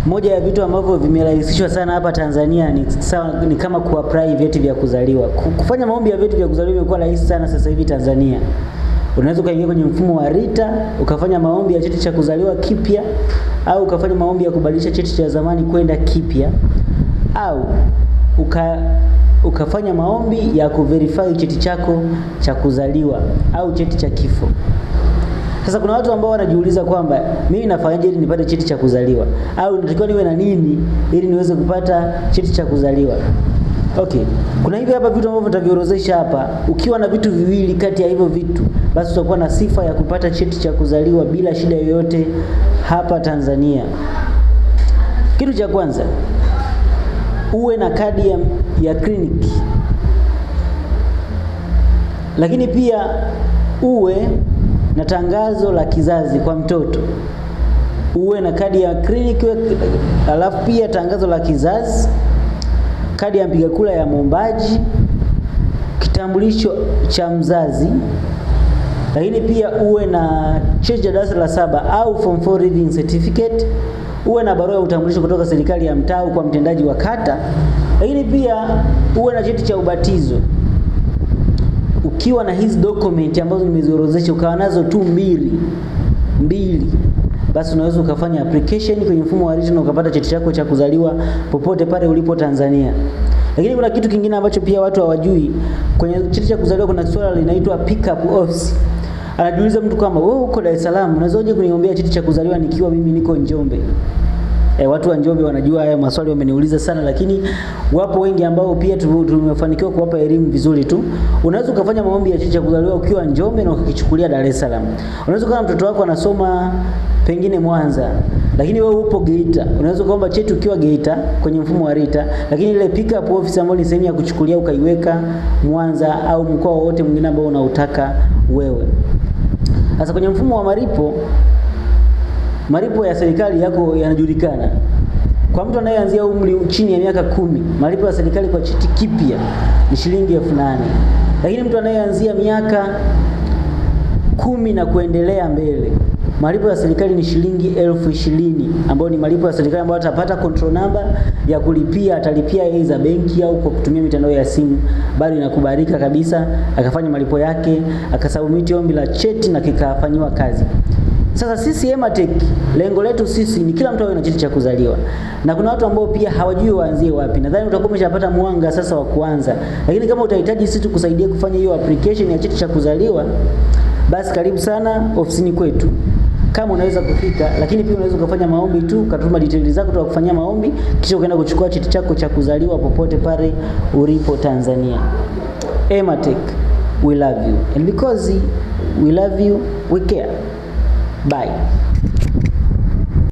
Moja ya vitu ambavyo vimerahisishwa sana hapa Tanzania ni kama kuapply vyeti vya kuzaliwa. Kufanya maombi ya vyeti vya kuzaliwa imekuwa rahisi sana sasa hivi Tanzania. Unaweza ukaingia kwenye mfumo wa RITA, ukafanya maombi ya cheti cha kuzaliwa kipya, au ukafanya maombi ya kubadilisha cheti cha zamani kwenda kipya, au ukafanya maombi ya kuverify cheti chako cha kuzaliwa au cheti cha kifo. Sasa kuna watu ambao wanajiuliza kwamba mimi nafanyaje ili nipate cheti cha kuzaliwa, au natakiwa niwe na nini ili niweze kupata cheti cha kuzaliwa? Okay, kuna hivi hapa vitu ambavyo nitaviorodhesha hapa. Ukiwa na vitu viwili kati ya hivyo vitu, basi utakuwa na sifa ya kupata cheti cha kuzaliwa bila shida yoyote hapa Tanzania. Kitu cha kwanza, uwe na kadi ya kliniki. Lakini pia uwe na tangazo la kizazi kwa mtoto. Uwe na kadi ya kliniki, alafu pia tangazo la kizazi, kadi ya mpiga kura ya mwombaji, kitambulisho cha mzazi. Lakini pia uwe na cheti cha darasa la 7 au form 4 reading certificate. Uwe na barua ya utambulisho kutoka serikali ya mtaa kwa mtendaji wa kata. Lakini pia uwe na cheti cha ubatizo. Ukiwa na hizi document ambazo nimeziorodhesha, ukawa nazo tu mbili, basi unaweza ukafanya application kwenye mfumo wa RITA na ukapata cheti chako cha kuzaliwa popote pale ulipo Tanzania. Lakini kuna kitu kingine ambacho pia watu hawajui. Kwenye cheti cha kuzaliwa kuna swala linaitwa pick up office. Anajiuliza mtu kama wewe uko Dar es Salaam, unawezaje kuniombea cheti cha kuzaliwa nikiwa mimi niko Njombe? Watu wa Njombe wanajua haya maswali, wameniuliza sana, lakini wapo wengi ambao pia tumefanikiwa kuwapa elimu vizuri tu. Unaweza ukafanya maombi ya cheti cha kuzaliwa ukiwa Njombe na ukichukulia Dar es Salaam. Unaweza kama mtoto wako anasoma pengine Mwanza, lakini wewe upo Geita, unaweza kuomba cheti ukiwa Geita kwenye mfumo wa RITA, lakini ile pick up office ambayo ni sehemu ya kuchukulia ukaiweka Mwanza au mkoa wote mwingine ambao unautaka wewe. Sasa kwenye mfumo wa malipo ya serikali yako yanajulikana. Kwa mtu anayeanzia umri chini ya miaka 10, malipo ya serikali kwa cheti kipya ni shilingi 8,000. Lakini mtu anayeanzia miaka 10 na kuendelea mbele, malipo ya serikali ni shilingi 20,000, ambayo ni malipo ya serikali ambayo atapata control number ya kulipia, atalipia yeye za benki au kwa kutumia mitandao ya simu. Bali inakubalika kabisa, akafanya malipo yake, akasubmit ombi la cheti na kikafanywa kazi. Sasa sisi Ematech, lengo letu sisi ni kila mtu awe na cheti cha kuzaliwa. Na kuna watu ambao pia hawajui waanzie wapi. Nadhani utakuwa umeshapata mwanga sasa wa kuanza. Lakini kama utahitaji sisi tukusaidie kufanya hiyo application ya cheti cha kuzaliwa, basi karibu sana ofisini kwetu. Kama unaweza kufika, lakini pia unaweza kufanya maombi tu, katuma details zako tu kufanyia maombi, kisha ukaenda kuchukua cheti chako cha kuzaliwa popote pale ulipo Tanzania. Ematech, we love you. And because we love you, we care. Bye.